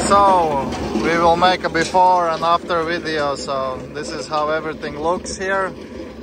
So we will make a before and after video. So this is how everything looks here.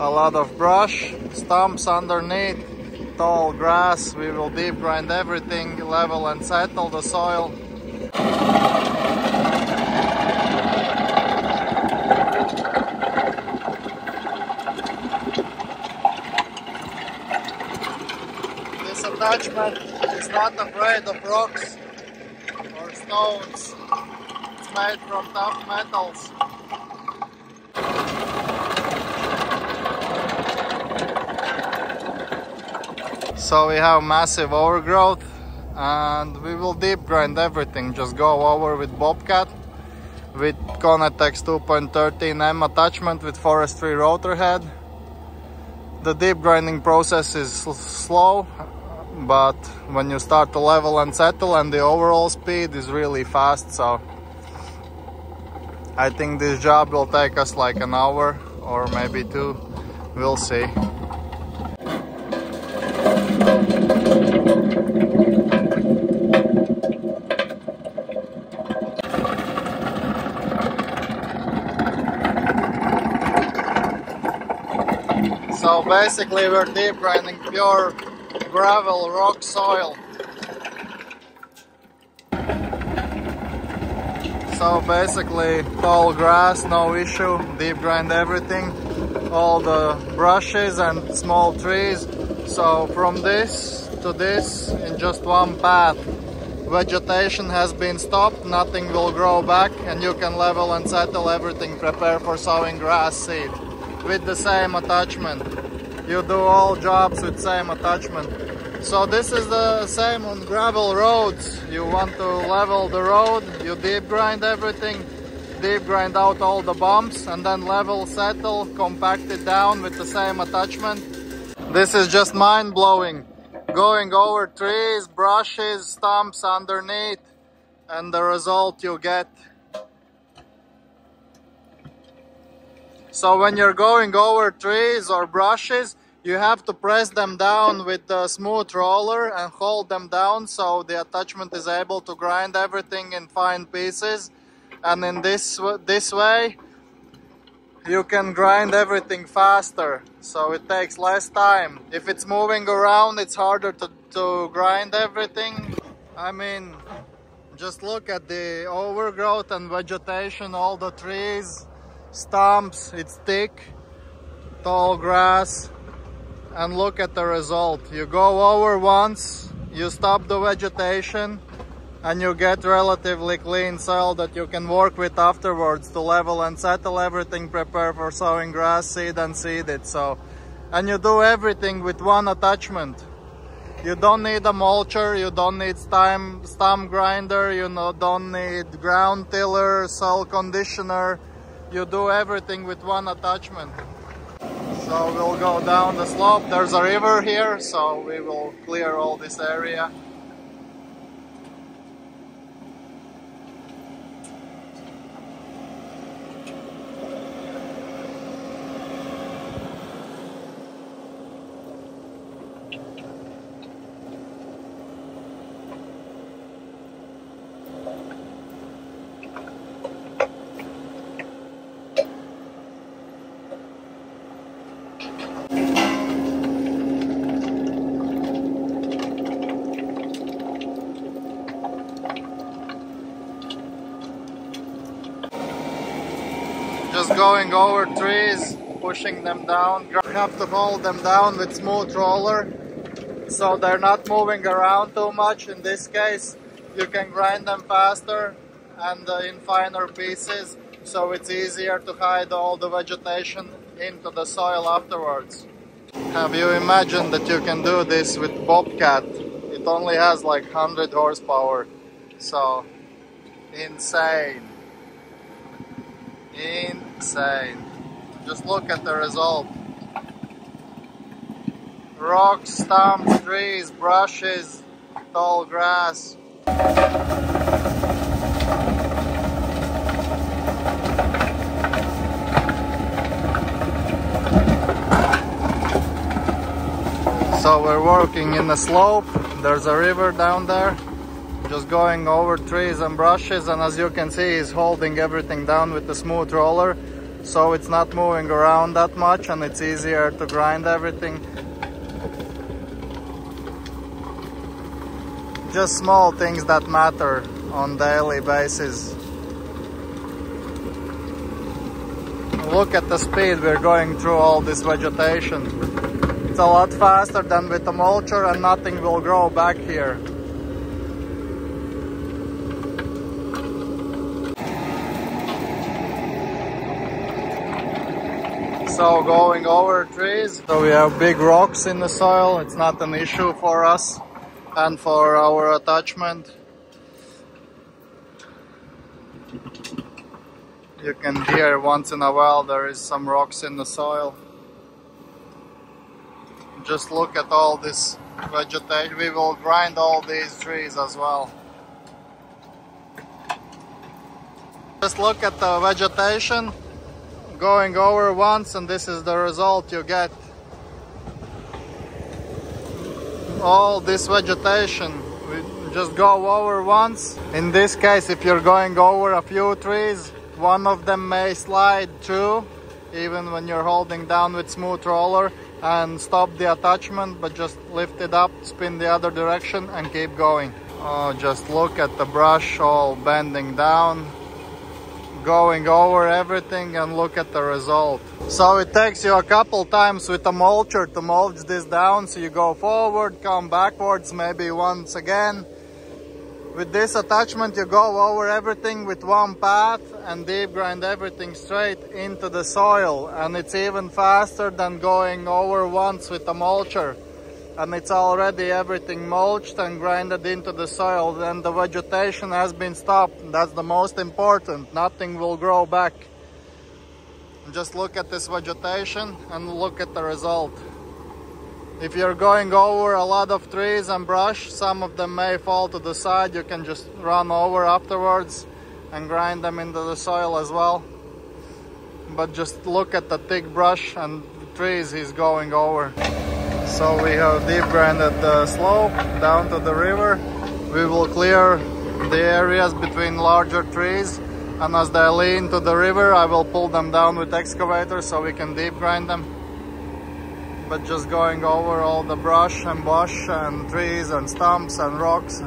A lot of brush, stumps underneath, tall grass. We will deep grind everything, level and settle the soil. This attachment is not afraid of rocks or stones. It's made from tough metals. So we have massive overgrowth and we will deep grind everything. Just go over with Bobcat with Coneteks 2.13M attachment with forestry rotor head. The deep grinding process is slow, but when you start to level and settle, and the overall speed is really fast. So I think this job will take us like an hour or maybe two. We'll see. So basically we're deep grinding pure gravel rock soil. So basically tall grass, no issue, deep grind everything, all the brushes and small trees. So from this to this in just one path. Vegetation has been stopped, nothing will grow back, and you can level and settle everything, prepare for sowing grass seed with the same attachment. You do all jobs with same attachment. So this is the same on gravel roads. You want to level the road, you deep grind everything, deep grind out all the bumps, and then level, settle, compact it down with the same attachment. This is just mind-blowing. Going over trees, brushes, stumps underneath, and the result you get. So when you're going over trees or brushes, you have to press them down with the smooth roller and hold them down so the attachment is able to grind everything in fine pieces. And in this way, you can grind everything faster, so it takes less time. If it's moving around, it's harder to grind everything. I mean, just look at the overgrowth and vegetation, all the trees, stumps, it's thick, tall grass, and look at the result. You go over once, you stop the vegetation, and you get relatively clean soil that you can work with afterwards to level and settle everything, prepare for sowing grass seed and seed it. So, and you do everything with one attachment. You don't need a mulcher, you don't need stump grinder, you don't need ground tiller, soil conditioner. You do everything with one attachment. So we'll go down the slope. There's a river here, so we will clear all this area. Just going over trees, pushing them down. You have to hold them down with smooth roller so they're not moving around too much. In this case, you can grind them faster and in finer pieces, so it's easier to hide all the vegetation into the soil afterwards. Have you imagined that you can do this with Bobcat? It only has like 100 horsepower, so insane. Insane. Just look at the result. Rocks, stumps, trees, brushes, tall grass. So we're working in a slope. There's a river down there. Just going over trees and brushes, and as you can see, he's holding everything down with the smooth roller, so it's not moving around that much and it's easier to grind everything. Just small things that matter on daily basis. Look at the speed we're going through all this vegetation. It's a lot faster than with the mulcher, and nothing will grow back here. So going over trees, so we have big rocks in the soil. It's not an issue for us and for our attachment. You can hear once in a while there is some rocks in the soil. Just look at all this vegetation. We will grind all these trees as well. Just look at the vegetation. Going over once, and this is the result you get. All this vegetation, we just go over once. In this case, if you're going over a few trees, one of them may slide through, even when you're holding down with smooth roller, and stop the attachment, but just lift it up, spin the other direction and keep going. Oh, just look at the brush all bending down, going over everything, and look at the result. So it takes you a couple times with a mulcher to mulch this down, so you go forward, come backwards, maybe once again. With this attachment you go over everything with one path and deep grind everything straight into the soil, and it's even faster than going over once with a mulcher. And it's already everything mulched and grinded into the soil, then the vegetation has been stopped. That's the most important. Nothing will grow back. Just look at this vegetation and look at the result. If you're going over a lot of trees and brush, some of them may fall to the side. You can just run over afterwards and grind them into the soil as well. But just look at the thick brush and trees he's going over. So we have deep grinded the slope down to the river. We will clear the areas between larger trees, and as they lean to the river I will pull them down with excavator so we can deep grind them. But just going over all the brush and bush and trees and stumps and rocks,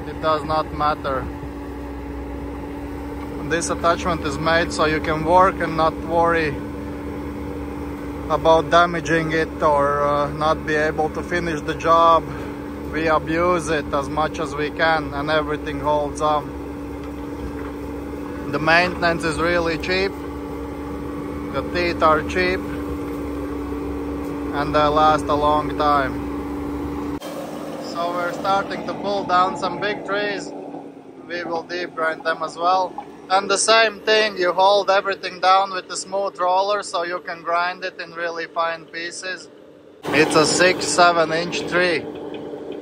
it does not matter. This attachment is made so you can work and not worry about damaging it or not be able to finish the job. We abuse it as much as we can and everything holds on. The maintenance is really cheap, the teeth are cheap, and they last a long time. So we're starting to pull down some big trees. We will deep grind them as well. And the same thing, you hold everything down with the smooth roller so you can grind it in really fine pieces. It's a 6-7 inch tree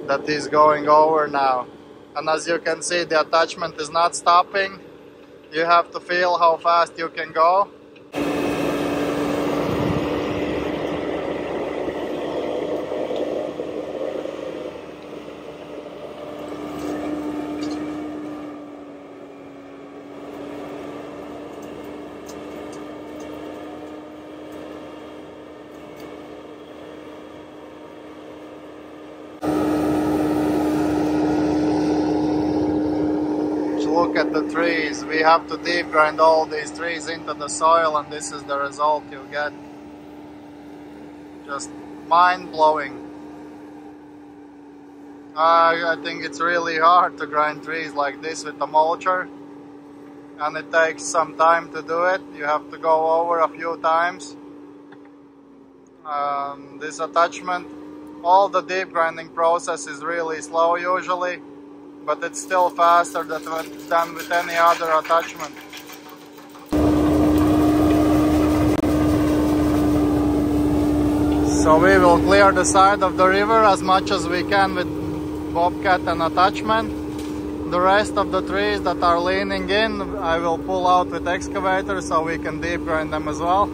that is going over now. And as you can see, the attachment is not stopping. You have to feel how fast you can go. Look at the trees. We have to deep grind all these trees into the soil, and this is the result you get. Just mind-blowing. I think it's really hard to grind trees like this with a mulcher, and it takes some time to do it. You have to go over a few times. This attachment, all the deep grinding process is really slow usually, but it's still faster than with any other attachment. So we will clear the side of the river as much as we can with bobcat and attachment. The rest of the trees that are leaning in, I will pull out with excavator so we can deep grind them as well.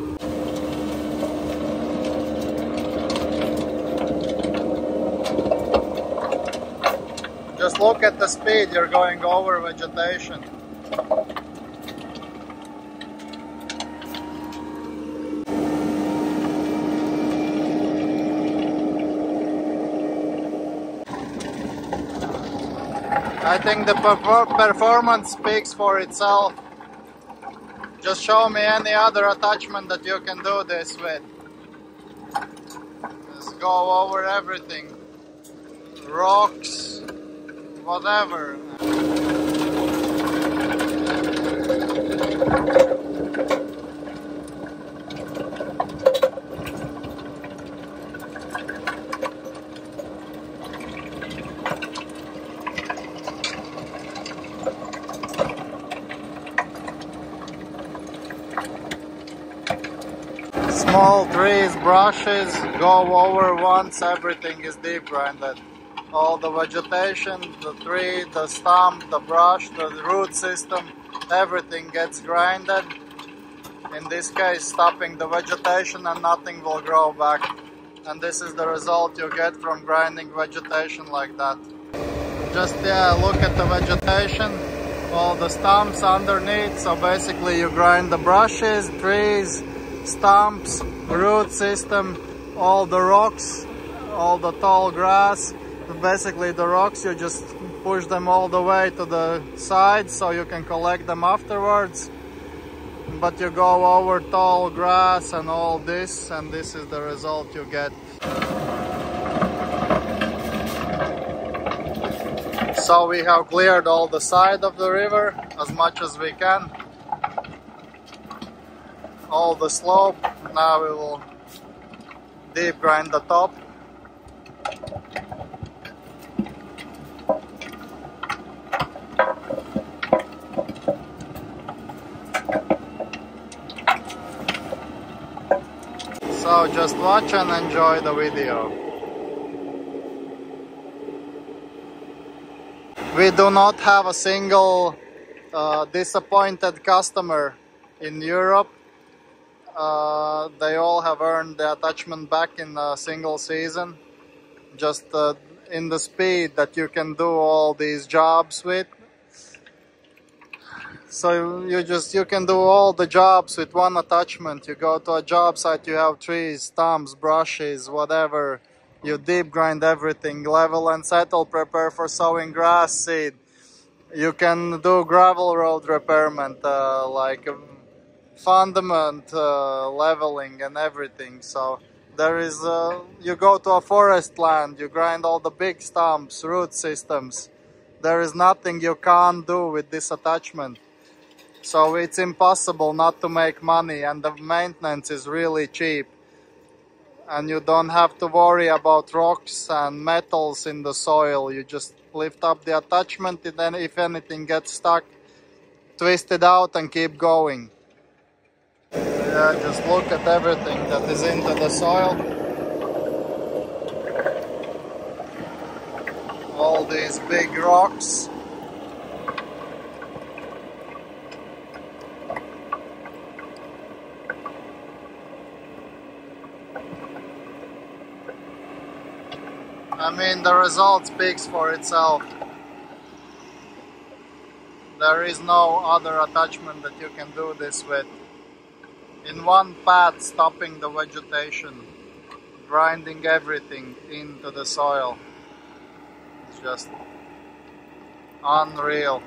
Just look look at the speed, you're going over vegetation. I think the performance speaks for itself. Just show me any other attachment that you can do this with. Just go over everything. Rocks, whatever. Small trees, brushes, go over once, everything is deep grinded. All the vegetation, the tree, the stump, the brush, the root system, everything gets grinded. In this case, stopping the vegetation and nothing will grow back. And this is the result you get from grinding vegetation like that. Just look at the vegetation, all the stumps underneath. So basically you grind the brushes, trees, stumps, root system, all the rocks, all the tall grass. Basically the rocks, you just push them all the way to the side so you can collect them afterwards. But you go over tall grass and all this, and this is the result you get. So we have cleared all the side of the river as much as we can. All the slope. Now we will deep grind the top. So just watch and enjoy the video. We do not have a single disappointed customer in Europe. They all have earned the attachment back in a single season. Just in the speed that you can do all these jobs with. So you can do all the jobs with one attachment. You go to a job site, you have trees, stumps, brushes, whatever. You deep grind everything, level and settle, prepare for sowing grass seed. You can do gravel road repairment, like fundament leveling and everything. So there is, you go to a forest land, you grind all the big stumps, root systems. There is nothing you can't do with this attachment. So it's impossible not to make money, and the maintenance is really cheap. And you don't have to worry about rocks and metals in the soil. You just lift up the attachment, and then if anything gets stuck, twist it out and keep going. Yeah, just look at everything that is into the soil. All these big rocks. I mean, the result speaks for itself. There is no other attachment that you can do this with. In one path, stopping the vegetation, grinding everything into the soil. It's just unreal.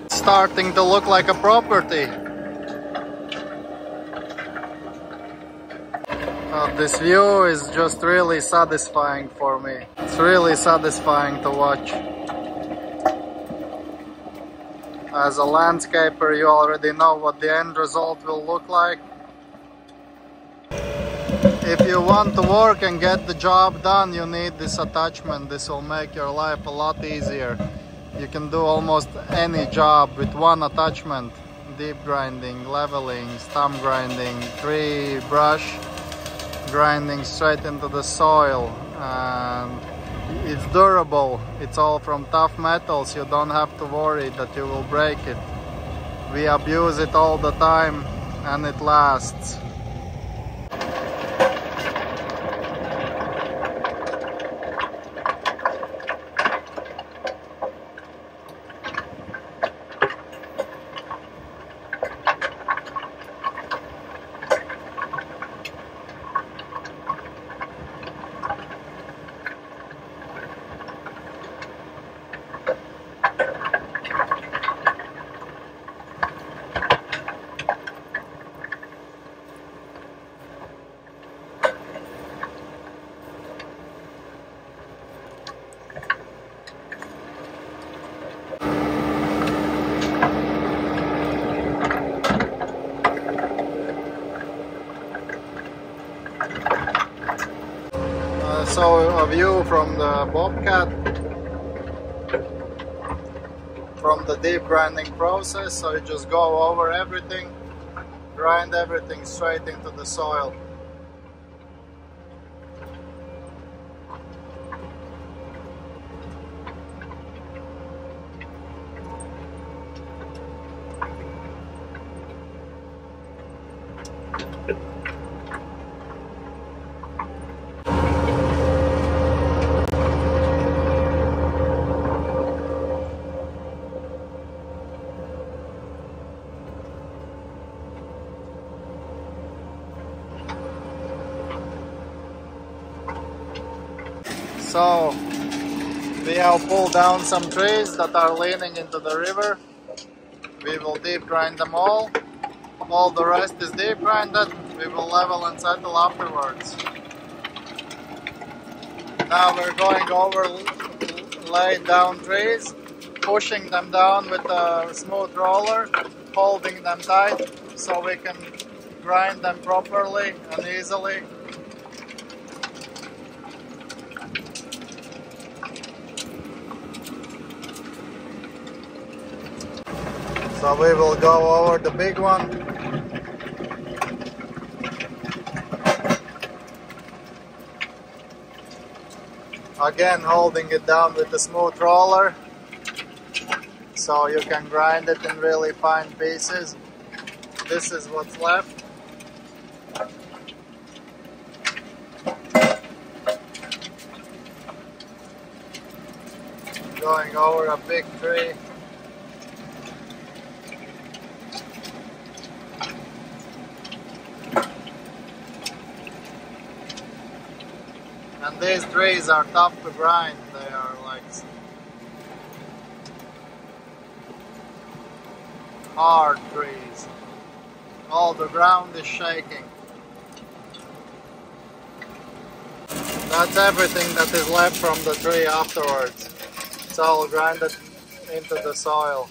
It's starting to look like a property. This view is just really satisfying for me. It's really satisfying to watch. As a landscaper, you already know what the end result will look like. If you want to work and get the job done, you need this attachment. This will make your life a lot easier. You can do almost any job with one attachment. Deep grinding, leveling, stump grinding, tree, brush, grinding straight into the soil. And it's durable. It's all from tough metals. You don't have to worry that you will break it. We abuse it all the time and it lasts. So a view from the Bobcat, from the deep grinding process. So you just go over everything, grind everything straight into the soil. So we have pulled down some trees that are leaning into the river. We will deep grind them all. All the rest is deep grinded. We will level and settle afterwards. Now we're going over laid down trees, pushing them down with a smooth roller, holding them tight so we can grind them properly and easily. So we will go over the big one. Again, holding it down with a smooth roller so you can grind it in really fine pieces. This is what's left. Going over a big tree. And these trees are tough to grind. They are like hard trees. All the ground is shaking. That's everything that is left from the tree afterwards. It's all grinded into the soil.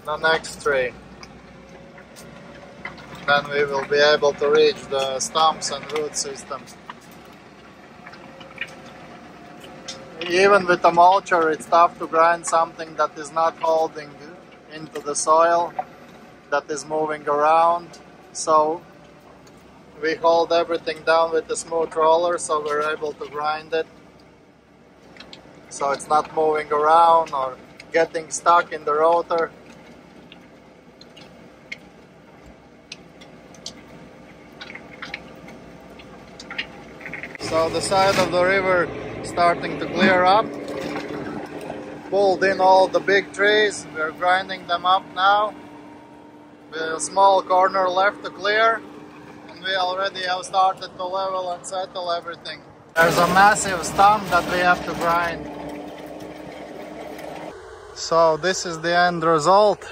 The next tree. Then we will be able to reach the stumps and root systems. Even with a mulcher, it's tough to grind something that is not holding into the soil, that is moving around. So we hold everything down with a smooth roller so we're able to grind it. So it's not moving around or getting stuck in the rotor. So the side of the river starting to clear up. Pulled in all the big trees. We're grinding them up now. With a small corner left to clear. And we already have started to level and settle everything. There's a massive stump that we have to grind. So this is the end result.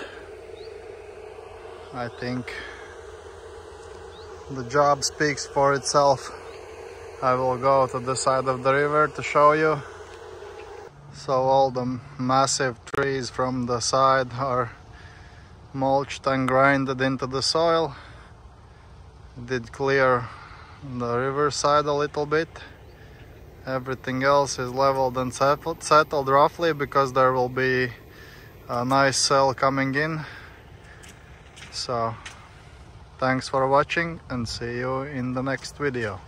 I think the job speaks for itself. I will go to the side of the river to show you. So all the massive trees from the side are mulched and grinded into the soil. Did clear the river side a little bit. Everything else is leveled and settled roughly because there will be a nice cell coming in. So thanks for watching and see you in the next video.